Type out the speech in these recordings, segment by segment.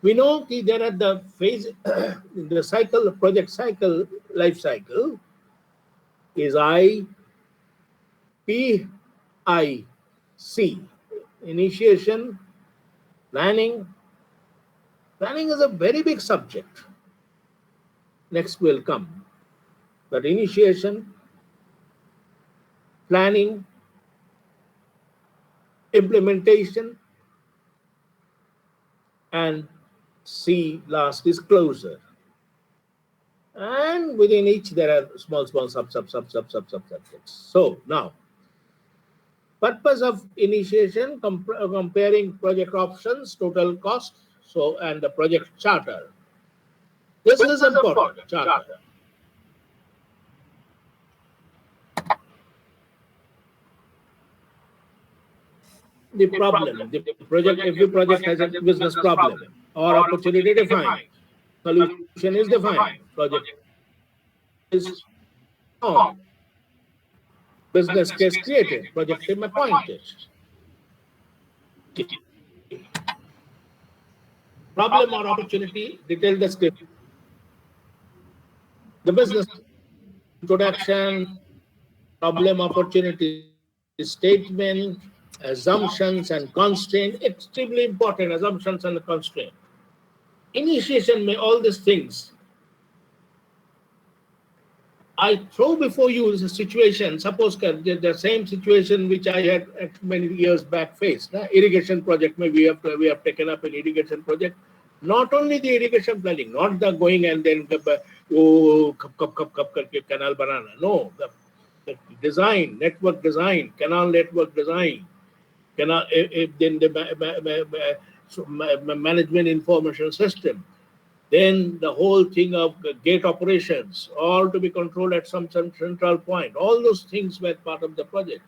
We know that there are the phase, the cycle, project cycle, life cycle is IPIC. Initiation, planning. Planning is a very big subject. Next will come. But initiation, planning, implementation, and C last is closure. And within each there are small subjects. So now, purpose of initiation, comparing project options, total cost, so and the project charter. This is important, charter. The problem, the project, every project has a business problem or opportunity defined. Solution is defined. Project is on. Business case created. Project team appointed. Problem or opportunity, detailed description. The business introduction, problem opportunity statement, assumptions and constraint, extremely important, assumptions and constraint. Initiation may all these things. I throw before you a situation, suppose the same situation which I had many years back faced. Irrigation project, maybe we have taken up an irrigation project. Not only the irrigation planning, not the going and then canal banana. No, the design, network design, canal network design, canal, then the management information system. Then the whole thing of gate operations, all to be controlled at some central point. All those things were part of the project.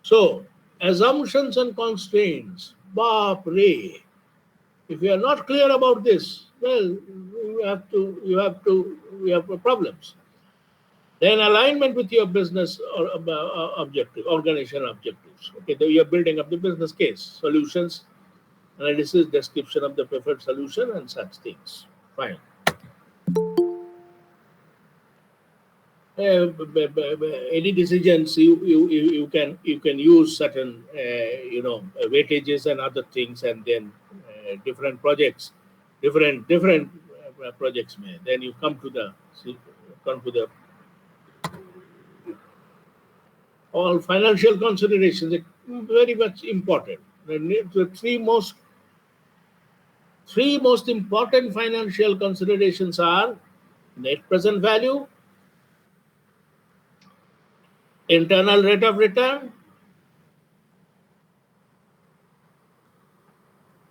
So, assumptions and constraints, Baap-re. If you are not clear about this, well, you have problems. Then alignment with your business or objective, organizational objectives. Okay, you are building up the business case, solutions, analysis, description of the preferred solution, and such things. Fine. Any decisions you can use certain weightages and other things, and then different projects, different projects may. Then you come to the all financial considerations are very much important. The three most important financial considerations are net present value, internal rate of return,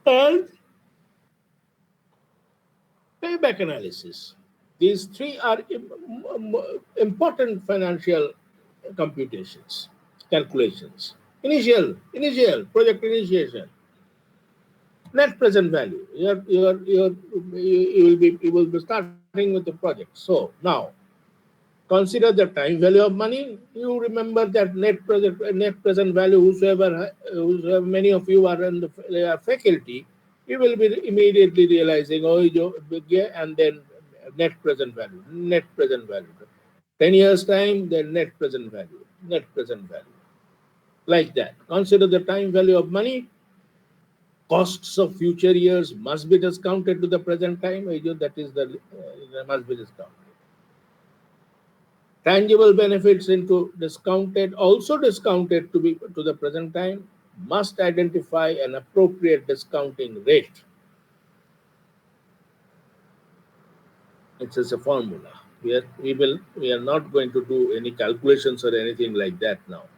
and payback analysis. These three are important financial computations, calculations. Initial project initiation. Net present value. You will be starting with the project. So now, consider the time value of money. You remember that net present value. Whosoever many of you are in the faculty, you will be immediately realizing, and then net present value. 10 years time, then net present value. Like that. Consider the time value of money. Costs of future years must be discounted to the present time. That is must be discounted. Tangible benefits also discounted to the present time, must identify an appropriate discounting rate. It's just a formula. We are not going to do any calculations or anything like that now.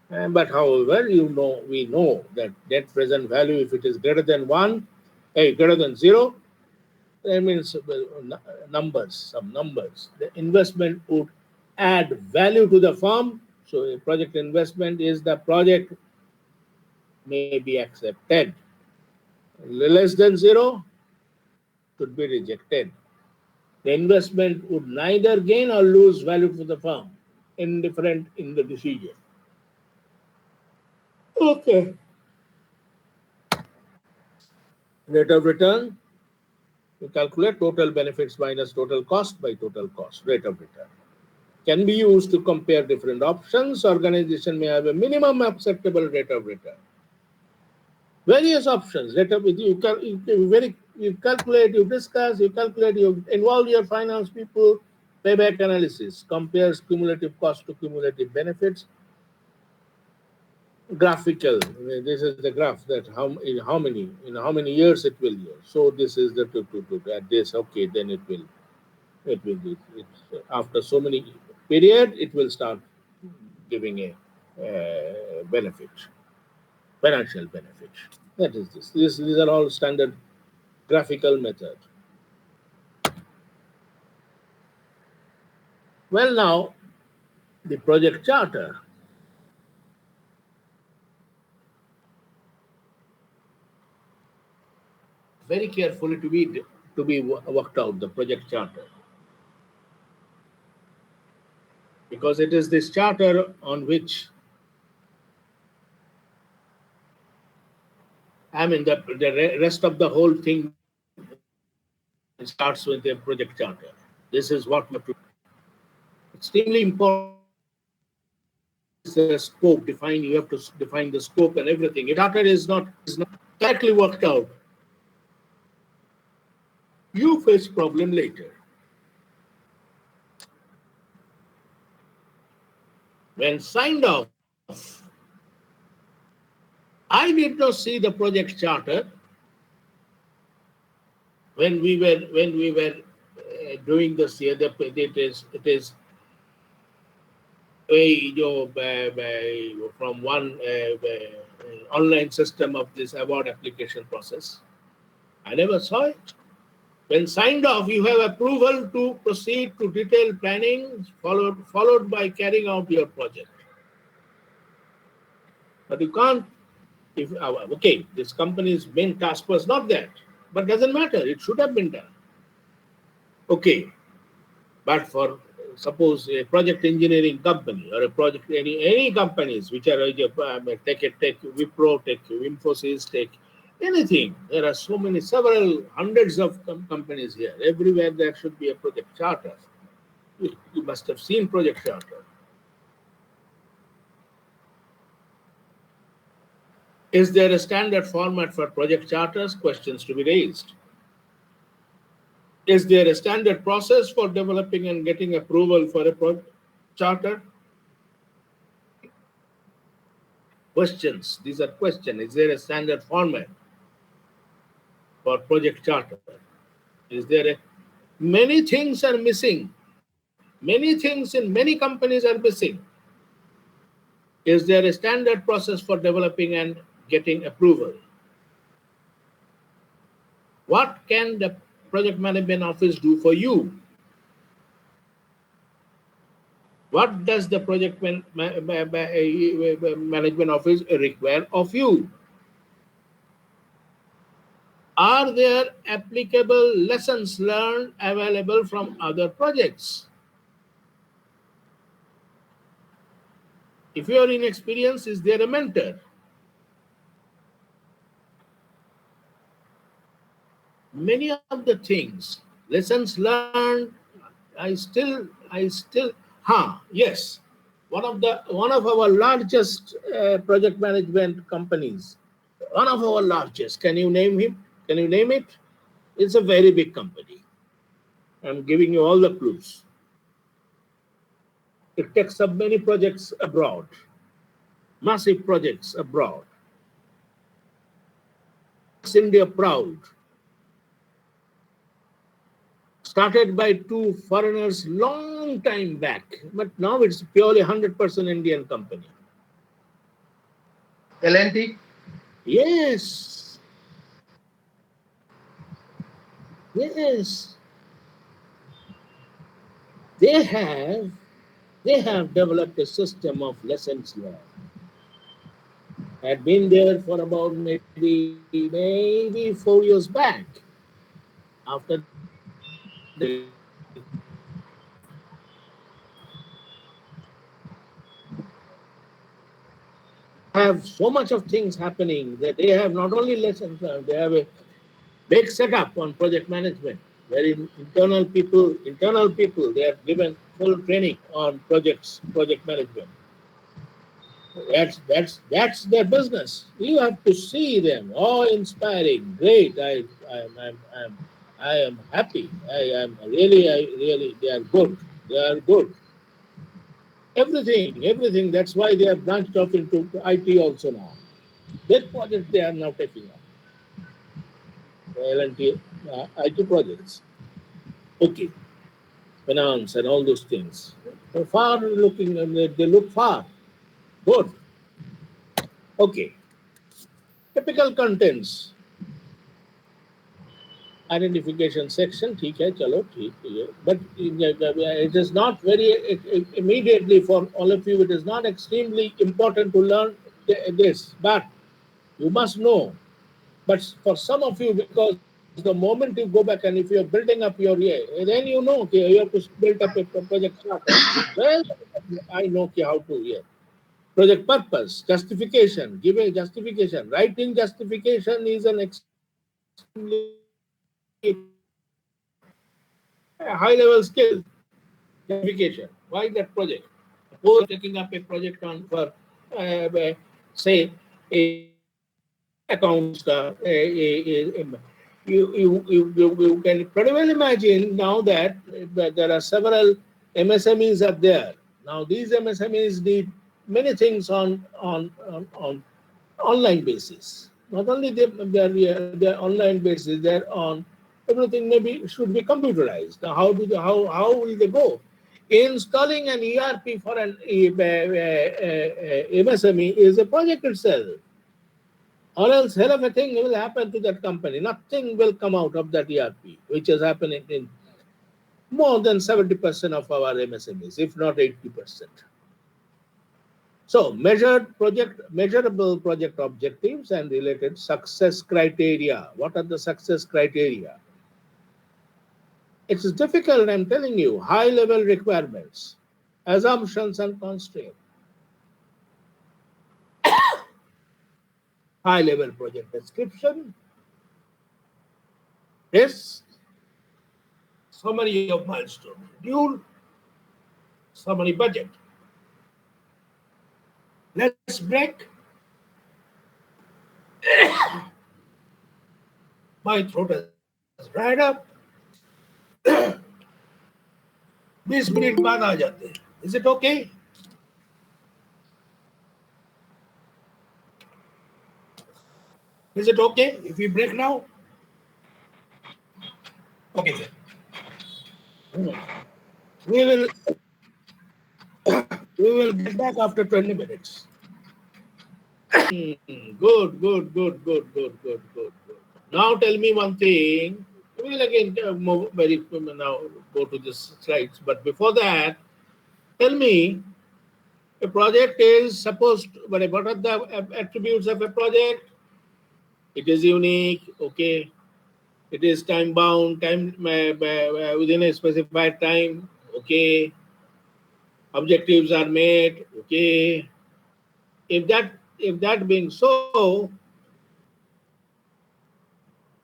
But however, we know that net present value, if it is greater than 0, that means some numbers. The investment would add value to the firm. So a project investment is the project may be accepted. Less than 0 should be rejected. The investment would neither gain or lose value for the firm, indifferent in the decision. Okay. Rate of return, you calculate total benefits minus total cost by total cost, rate of return. Can be used to compare different options. Organization may have a minimum acceptable rate of return. Various options, rate of you calculate, you discuss, you calculate, you involve your finance people, payback analysis, compares cumulative cost to cumulative benefits. Graphical, this is the graph that in how many years it will use. So this is the at this, okay, then it will after so many period it will start giving a benefit, financial benefit. That is this. These are all standard graphical method. Well, now the project charter. Very carefully to be worked out, the project charter, because it is this charter on which the rest of the whole thing starts with the project charter. This is what we have to do. Extremely important. The scope define. You have to define the scope and everything. If charter is not correctly worked out, you face problem later. When signed off, I did not see the project charter when we were doing this here. It is from one online system of this award application process. I never saw it. When signed off, you have approval to proceed to detailed planning, followed by carrying out your project. But you can't. Okay, this company's main task was not that, but doesn't matter. It should have been done. Okay, but for suppose a project engineering company or a project any companies which are take Wipro, take Infosys, take anything. There are several hundreds of companies here. Everywhere there should be a project charter. You must have seen project charter. Is there a standard format for project charters? Questions to be raised. Is there a standard process for developing and getting approval for a project charter? Questions. These are questions. Is there a standard format for project charter? Is there many things are missing. Many things in many companies are missing. Is there a standard process for developing and getting approval? What can the project management office do for you? What does the project management office require of you? Are there applicable lessons learned available from other projects? If you are inexperienced, is there a mentor? Many of the things, lessons learned, yes. One of our largest project management companies, one of our largest. Can you name him? Can you name it? It's a very big company. I'm giving you all the clues. It takes up many projects abroad, massive projects abroad. Makes India proud. Started by two foreigners long time back, but now it's purely 100% Indian company. L&T? Yes. Yes. They have developed a system of lessons learned. Had been there for about maybe 4 years back. After they have so much of things happening that they have not only lessons learned, they have a big setup on project management, where internal people, they are given full training on project management. That's their business. You have to see them. Oh, inspiring, great. I am happy. I really. They are good. They are good. Everything. That's why they have branched off into IT also now. That project they are now taking up. L&T, IT projects. Okay, finance and all those things. Far looking, they look far. Good. Okay. Typical contents. Identification section, ठीक है, चलो, ठीक है. But it is not very immediately for all of you. It is not extremely important to learn this, but you must know. But for some of you, because the moment you go back and if you're building up your then you know, okay, you have to build up a project starter. Well, I know how to, Project purpose, justification, give a justification. Writing justification is an extremely high level skill. Justification. Why that project? Suppose taking up a project on for, say, a accounts. You can pretty well imagine now that there are several MSMEs up there. Now these MSMEs need many things on online basis. Not only they're online basis, they're on everything. Maybe should be computerized. Now how will they go? Installing an ERP for an MSME is a project itself. Or else hell of a thing will happen to that company. Nothing will come out of that ERP, which is happening in more than 70% of our MSMEs, if not 80%. So measurable project objectives and related success criteria. What are the success criteria? It's difficult, I'm telling you. High-level requirements, assumptions and constraints. High-level project description, risk, summary of milestone, schedule, summary budget. Let's break. My throat has dried up. 20 minute बाद आ जाते हैं. Is it okay? Is it okay if we break now? Okay, sir. We will get back after 20 minutes. Good. Now tell me one thing. We will again now go to the slides. But before that, tell me, a project is supposed, what are the attributes of a project? It is unique, okay. It is time bound, within a specified time, okay. Objectives are met, okay. If that being so,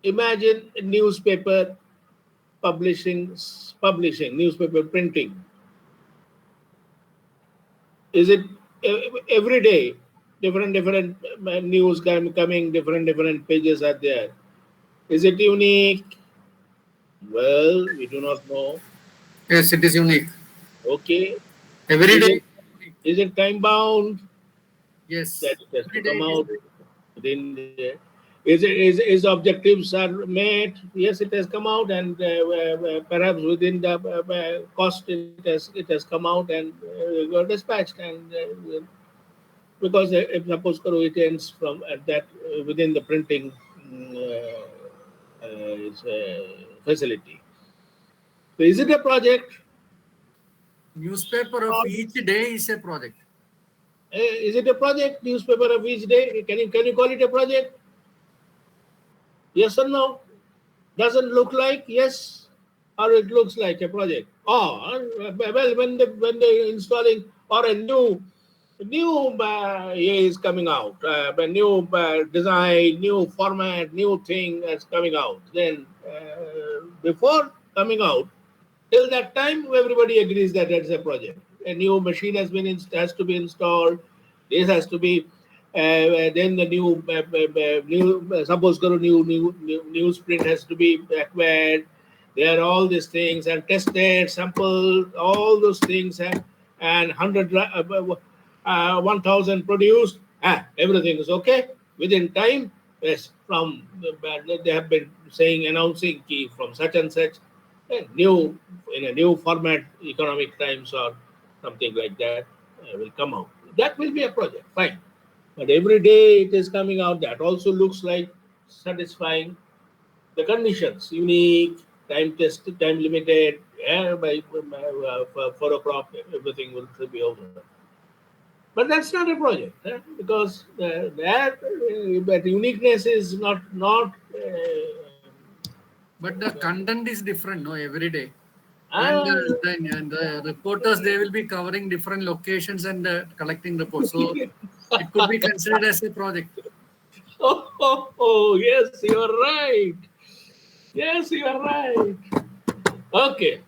imagine a newspaper publishing, newspaper printing. Is it every day different news coming, different pages are there? Is it unique? Well, we do not know. Yes, it is unique. Okay. Every day. Is it time bound? Yes. That has to come out within the, is objectives are met? Yes, it has come out, and perhaps within the cost it has come out and got dispatched, and because if suppose it ends from at that within the printing facility. So is it a project? Newspaper of each day is a project. Is it a project? Newspaper of each day? Can you call it a project? Yes or no? Doesn't look like yes, or it looks like a project. Oh, well, when they installing or a new new is coming out, a new design, new format, new thing is coming out. Then before coming out, till that time, everybody agrees that that's a project. A new machine has to be installed. This has to be. Then the new suppose new newsprint has to be acquired. There are all these things and tested, sampled, all those things and 1,000 produced. Everything is okay within time. Yes, from they have been saying announcing key from such and such new in a new format, economic times or something like that will come out. That will be a project, fine. But every day it is coming out. That also looks like satisfying the conditions, unique, time tested, time limited. Yeah, by 4 o'clock, everything will be over. But that's not a project because that uniqueness is not. But the content is different, no, every day. And Uh, the reporters, they will be covering different locations and collecting reports. So it could be considered as a project. yes, you are right. Yes, you are right. Okay.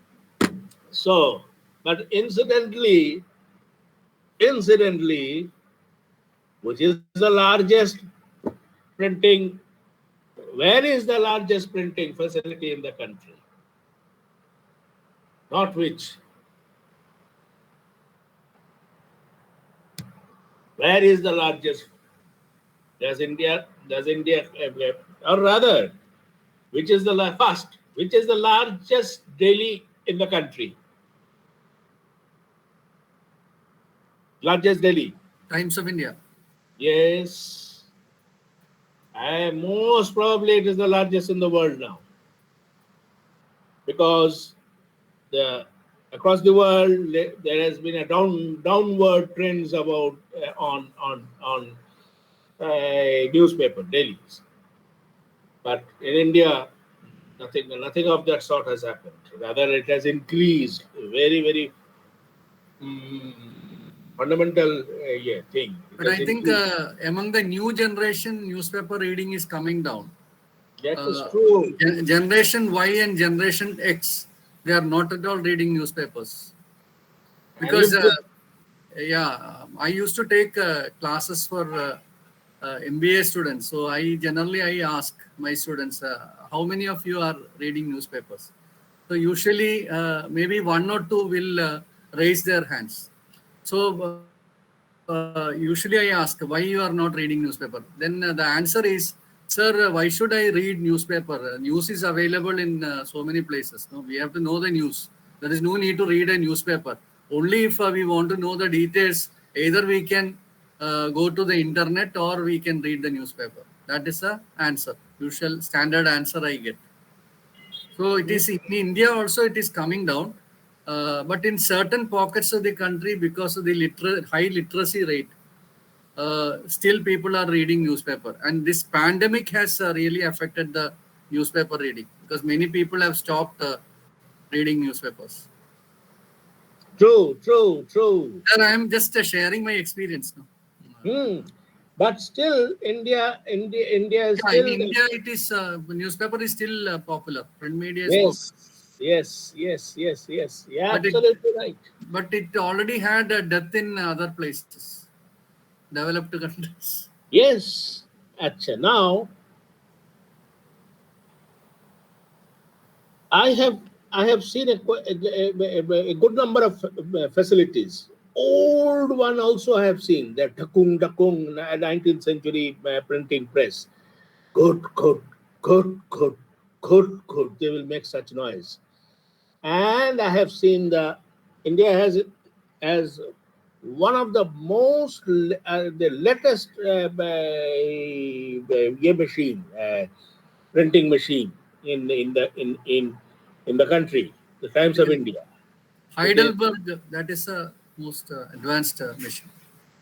So, but incidentally, which is the largest printing, where is the largest printing facility in the country? Not which. Where is the largest? Does India, or rather, which is the first? Which is the largest daily in the country? Largest daily. Times of India. Yes. And most probably it is the largest in the world now. Because the across the world there has been a downward trends about on newspaper dailies. But in India, nothing of that sort has happened. Rather, it has increased. Very fundamental thing. It But has I think increased. among the new generation, newspaper reading is coming down. That is true. Generation Y and Generation X, they are not at all reading newspapers. And Because, you I used to take classes for MBA students. So I ask my students, how many of you are reading newspapers? So usually maybe one or two will raise their hands. So usually I ask, why you are not reading newspaper? Then the answer is, sir, why should I read newspaper? News is available in so many places. No, we have to know the news. There is no need to read a newspaper. Only if we want to know the details, either we can go to the internet or we can read the newspaper. That is the answer. Usual standard answer I get. So it is in India also it is coming down, but in certain pockets of the country because of the high literacy rate, still people are reading newspaper, and this pandemic has really affected the newspaper reading because many people have stopped reading newspapers. true. Sir, I am just sharing my experience now. Hmm. But still, India is Yeah, in still India, it is newspaper is still popular. Print media is popular, yes. Yeah, but absolutely right. it already had a death in other places, developed countries. Yes. Acha. Now, I have I have seen a good number of facilities. Old one also I have seen the Dakung 19th century printing press. Good, good, good, good. They will make such noise. And I have seen India has one of the most the latest machine printing machine in the country, the Times of India. It is Heidelberg, that is a most advanced machine.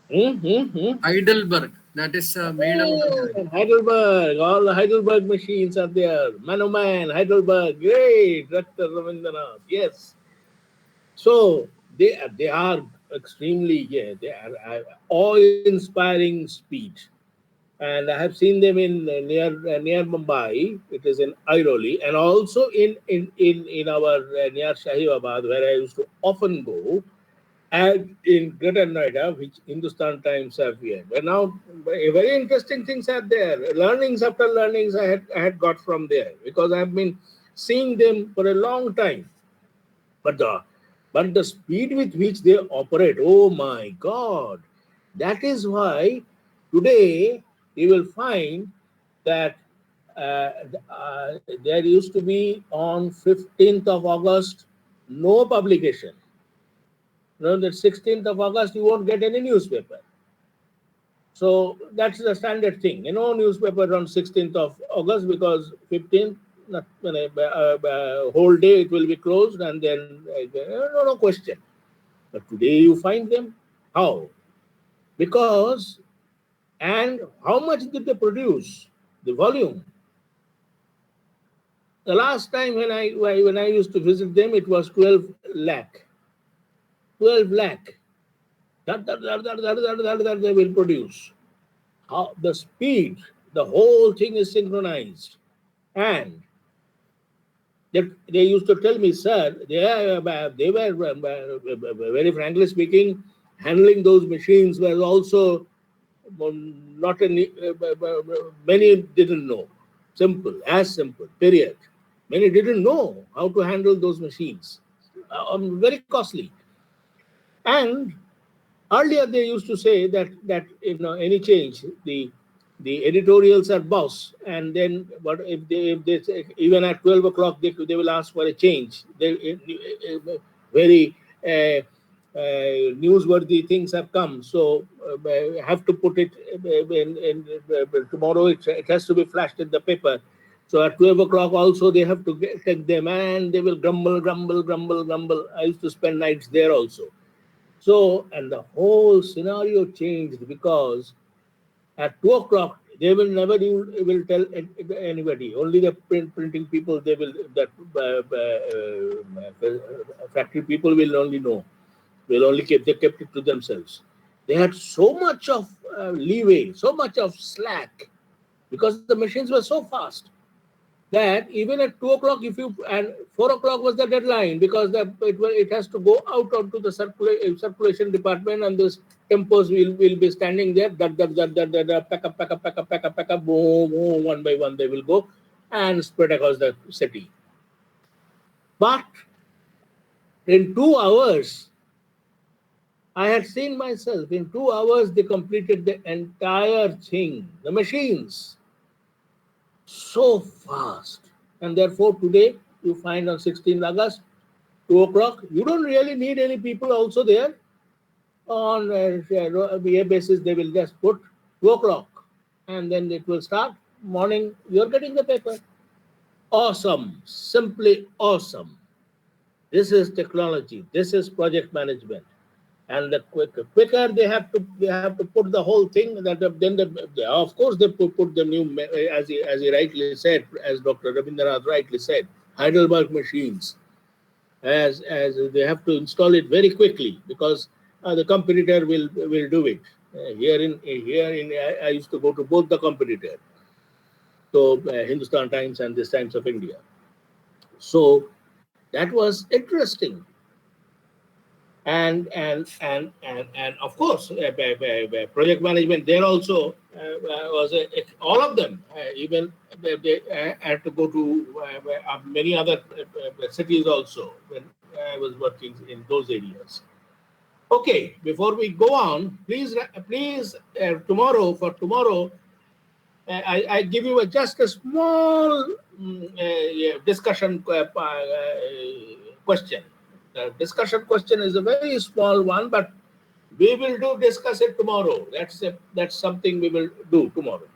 hmm, hmm, hmm. Heidelberg, that is made out of. Heidelberg. All the Heidelberg machines are there. Man, Heidelberg, great, Dr. Ravindranath. Yes. So they are extremely, yeah, they are awe-inspiring speed. And I have seen them in near Mumbai. It is in Airoli, and also in our near Shahibabad, where I used to often go, and in Greater Noida, which Hindustan Times have here. But now, very interesting things are there. Learnings after learnings I had got from there, because I have been seeing them for a long time. But the speed with which they operate, oh my God, that is why today you will find that uh, there used to be on 15th of August no publication. You know, that 16th of August you won't get any newspaper. So that's the standard thing. You know, newspaper on 16th of August, because 15th, not, whole day it will be closed, and then no question. But today you find them. How? Because, and how much did they produce? The volume. The last time when I used to visit them, it was 12 lakh. 12 lakh. That they will produce. How the speed, the whole thing is synchronized. And they used to tell me, sir, they were very frankly speaking, handling those machines was also not any, many didn't know. Simple, as simple, period. Many didn't know how to handle those machines. Very costly. And earlier they used to say that any change, the editorials are boss, and then but if they say, even at 12 o'clock they will ask for a change. They very newsworthy things have come, so have to put it tomorrow. It has to be flashed in the paper. So at 12 o'clock also they have to take them, and they will grumble. I used to spend nights there also. So, and the whole scenario changed, because at 2 o'clock, they will never will tell anybody. Only the printing people, they will, that factory people will only know. They kept it to themselves. They had so much of leeway, so much of slack, because the machines were so fast that even at 2 o'clock, if you, and 4 o'clock was the deadline, because it has to go out onto the circulation department, and those tempos will be standing there, pack up, boom, boom, one by one they will go and spread across the city. But in 2 hours, I had seen myself, in 2 hours they completed the entire thing, the machines, so fast. And therefore, today you find on 16th August, 2 o'clock, you don't really need any people also there. On a basis, they will just put 2 o'clock, and then it will start. Morning, you're getting the paper. Awesome, simply awesome. This is technology. This is project management. And the quicker they have to put the whole thing. That then of course they put the new, as he rightly said, as Dr. Rabindranath rightly said, Heidelberg machines. As they have to install it very quickly, because the competitor will do it. I used to go to both the competitor, so Hindustan Times and this Times of India. So that was interesting. And of course, project management there also was all of them. Even they had to go to many other cities also when I was working in those areas. Okay, before we go on, please, tomorrow, I give you just a small discussion question. The discussion question is a very small one, but we will discuss it tomorrow. That's something we will do tomorrow.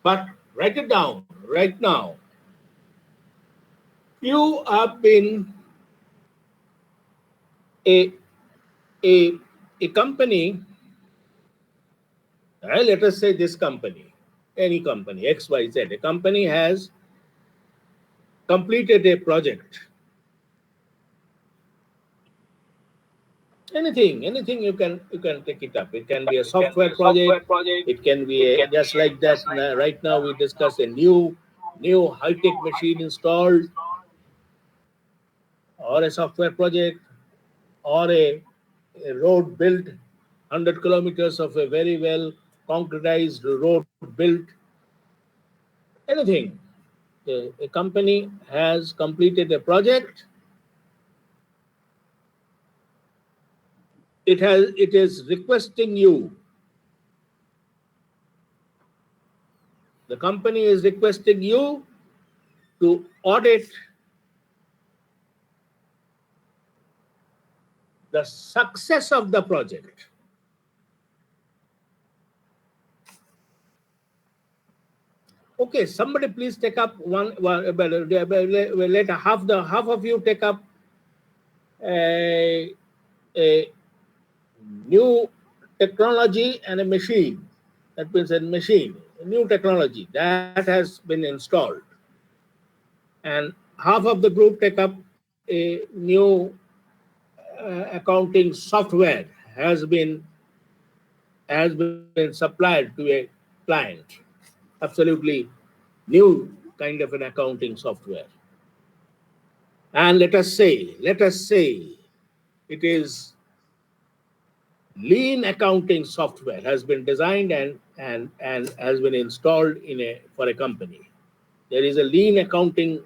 But write it down right now. You have been a company. Let us say this company, any company, XYZ. A company has completed a project. anything you can take it up. It can be a software project. It can be a, just like that. Right now we discuss a new high-tech machine installed, or a software project, or a road built, 100 kilometers of a very well concretized road built. Anything. A company has completed a project. It is requesting you. The company is requesting you to audit the success of the project. Okay, somebody please take up let half of you take up a new technology and a machine. That means a machine, a new technology that has been installed. And half of the group take up a new accounting software has been supplied to a client. Absolutely new kind of an accounting software. And let us say it is lean accounting software has been designed and has been installed for a company. There is a lean accounting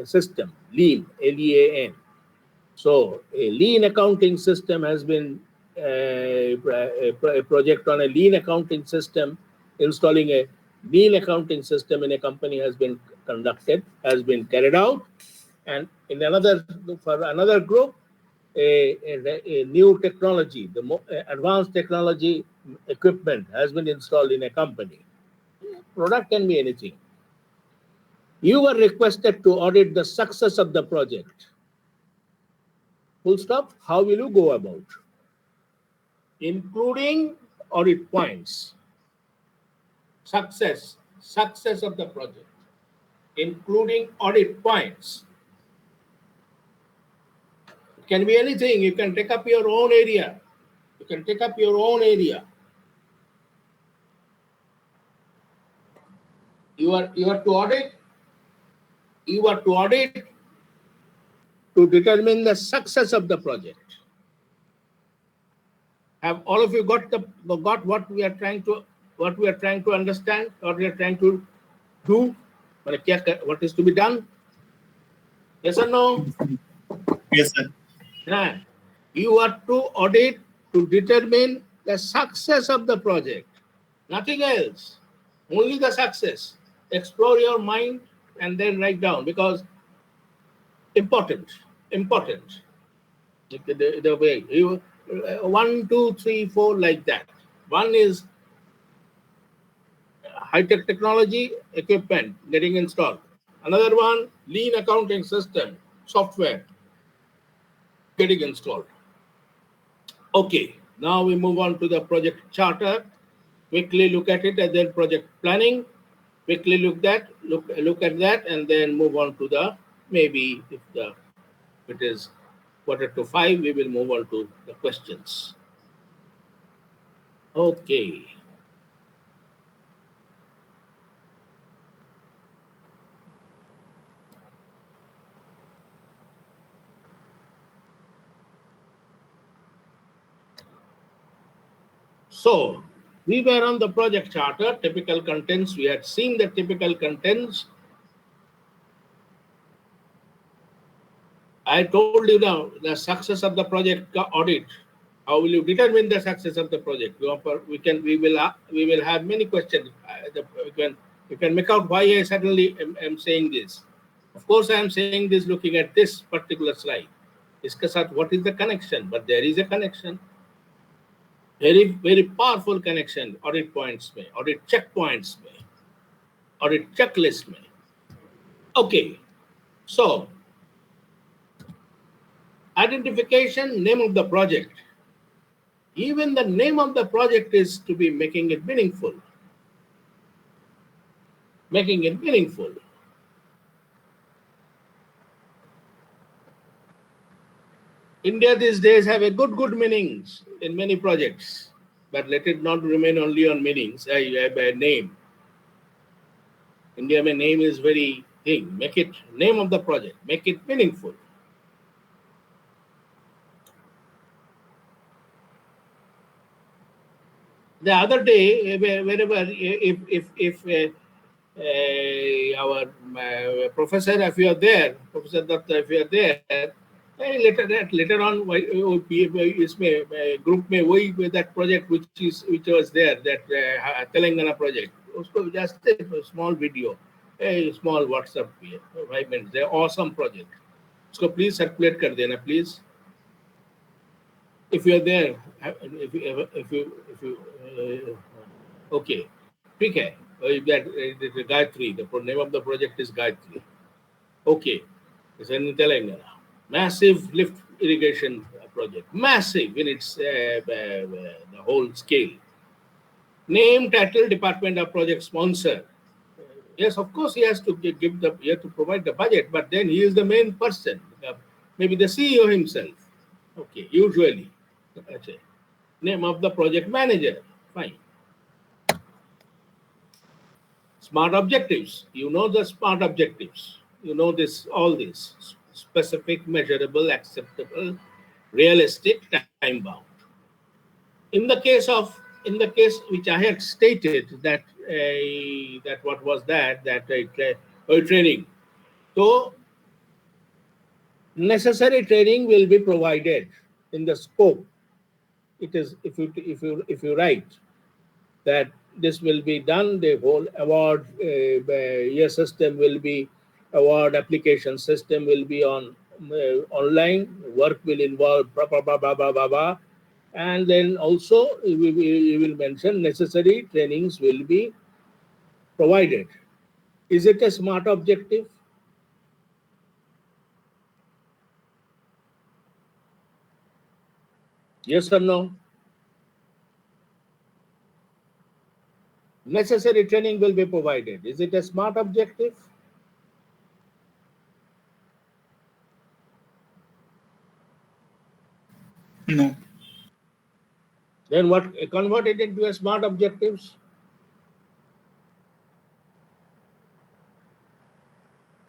system, lean, Lean. So a lean accounting system has been a project on a lean accounting system. Installing a lean accounting system in a company has been carried out. And in for another group, a new technology, advanced technology equipment has been installed in a company. Product can be anything. You were requested to audit the success of the project. Full stop. How will you go about? Including audit points. Success of the project, including audit points. It can be anything. You can take up your own area. You are to audit. To determine the success of the project. Have all of you got what we are trying to understand, what we are trying to do, what is to be done? Yes or no? Yes, sir. Yeah. You are to audit to determine the success of the project. Nothing else. Only the success. Explore your mind and then write down, because important. The way you 1, 2, 3, 4 like that. One is high-tech technology equipment getting installed. Another one, lean accounting system software getting installed. Okay, now we move on to the project charter. Quickly look at it, and then project planning. Quickly look at that, and then move on to the, maybe if it is 4:45, we will move on to the questions. Okay. So we were on the project charter, typical contents. We had seen the typical contents. I told you now the success of the project audit. How will you determine the success of the project? We will have many questions. You can make out why I suddenly am saying this. Of course, I am saying this looking at this particular slide. Discuss out what is the connection, but there is a connection. Very, very powerful connection. Audit points may, audit checkpoints may, audit checklist may. Okay, so identification, name of the project. Even the name of the project is to be making it meaningful. India these days have a good meanings in many projects, but let it not remain only on meanings, a name. India mein name is very thing. Make it name of the project. Make it meaningful. The other day, wherever, if our professor, if you are there, Professor Datta, if you are there, later on, इसमें group में वही that project which was there, that Telangana project, उसको just a small video, a small WhatsApp 5 minutes, they awesome project. उसको please circulate कर देना please. If you are there, if you okay, ठीक है. That Gayatri, the name of the project is Gayatri. Okay, it's in Telangana. Massive lift irrigation project, massive in its the whole scale. Name, title, department of project sponsor. Yes, of course, he has to he has to provide the budget, but then he is the main person. Maybe the CEO himself. Okay, usually. Okay. Name of the project manager. Fine. Smart objectives. You know the smart objectives. You know this, all this. Specific, measurable, acceptable, realistic, time bound. In the case which I had stated that that what was that training. So necessary training will be provided in the scope. It is if you write that this will be done, the whole award year system will be, award application system will be on online, work will involve blah, blah, blah, blah, blah, blah, blah. And then also we will mention necessary trainings will be provided. Is it a smart objective? Yes or no? Necessary training will be provided. Is it a smart objective? No. Then what, convert it into a smart objectives?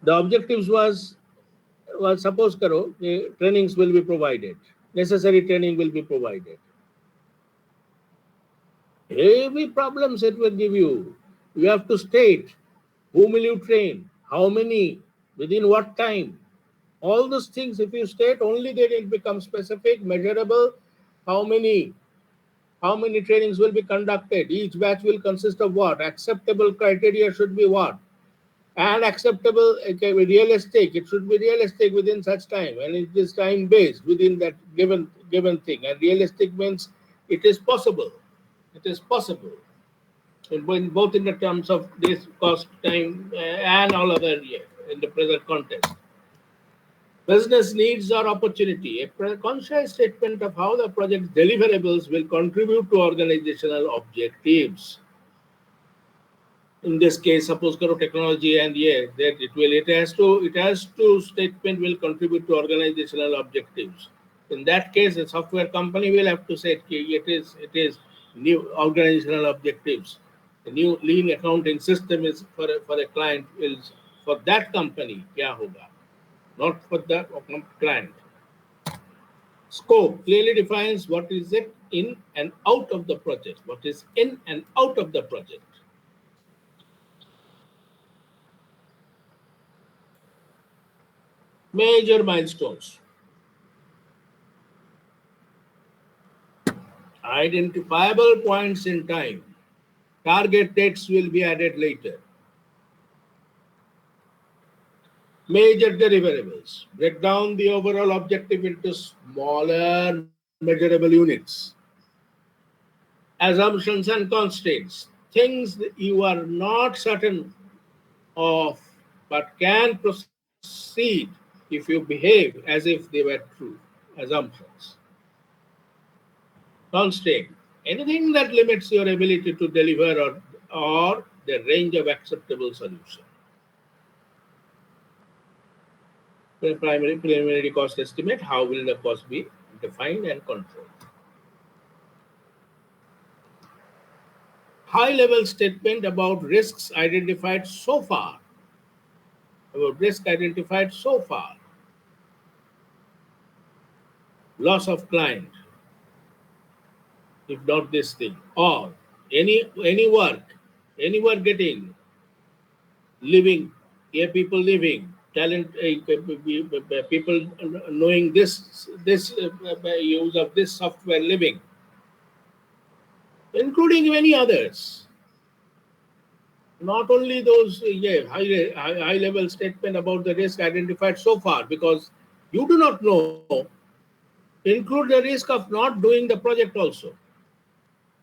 The objectives was suppose karo, trainings will be provided. Necessary training will be provided. Heavy problems it will give you. You have to state whom will you train, how many, within what time. All those things, if you state, only then it becomes specific, measurable. How many trainings will be conducted? Each batch will consist of what? Acceptable criteria should be what? And acceptable, okay, realistic. It should be realistic within such time, and it is time based within that given thing. And realistic means it is possible. It is possible. Both in the terms of this cost, time, and all other in the present context. Business needs or opportunity. A conscious statement of how the project deliverables will contribute to organizational objectives. In this case, suppose technology and it has to statement will contribute to organizational objectives. In that case, a software company will have to say it is new organizational objectives. The new lean accounting system is for a client is for that company. Kya hoga? Not for the client. Scope clearly defines what is it in and out of the project. What is in and out of the project. Major milestones. Identifiable points in time. Target dates will be added later. Major deliverables. Break down the overall objective into smaller measurable units. Assumptions and constraints. Things that you are not certain of but can proceed if you behave as if they were true. Assumptions. Constraint. Anything that limits your ability to deliver or the range of acceptable solution. preliminary cost estimate. How will the cost be defined and controlled? High-level statement about risks identified so far. About risk identified so far. Loss of client, if not this thing, or any work getting, living, people living, talent, people knowing this use of this software living, including many others. Not only those high level statement about the risk identified so far, because you do not know, include the risk of not doing the project also.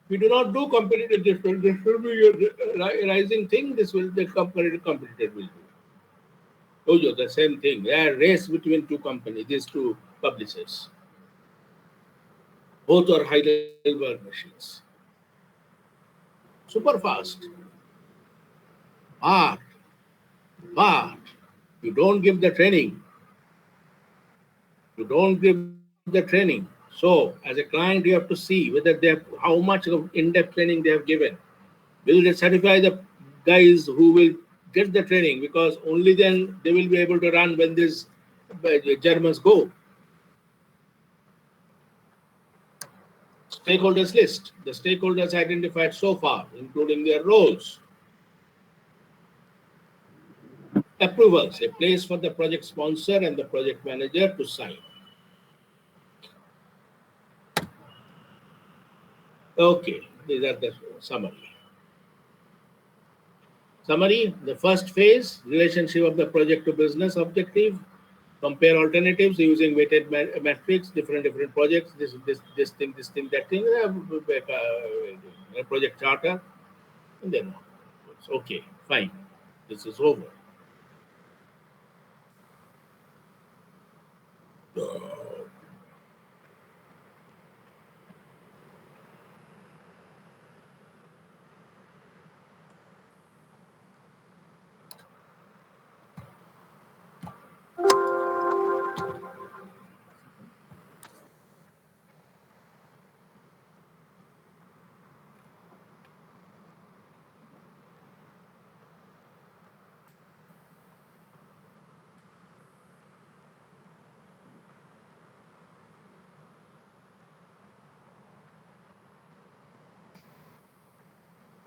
If you do not do competitive, this will be a rising thing. This will the competitor will do. Oh, yeah, the same thing. There are race between two companies, these two publishers. Both are high level machines. Super fast. But you don't give the training. You don't give the training. So, as a client, you have to see whether they have how much of in-depth training they have given. Will they certify the guys who will get the training? Because only then they will be able to run when these Germans go. Stakeholders list. The stakeholders identified so far, including their roles. Approvals. A place for the project sponsor and the project manager to sign. Okay, these are the summary. Summary, the first phase, relationship of the project to business objective, compare alternatives using weighted metrics, different projects, this thing, that thing, project charter, and then it's okay, fine, this is over.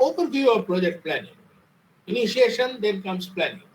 Overview of project planning. Initiation, then comes planning.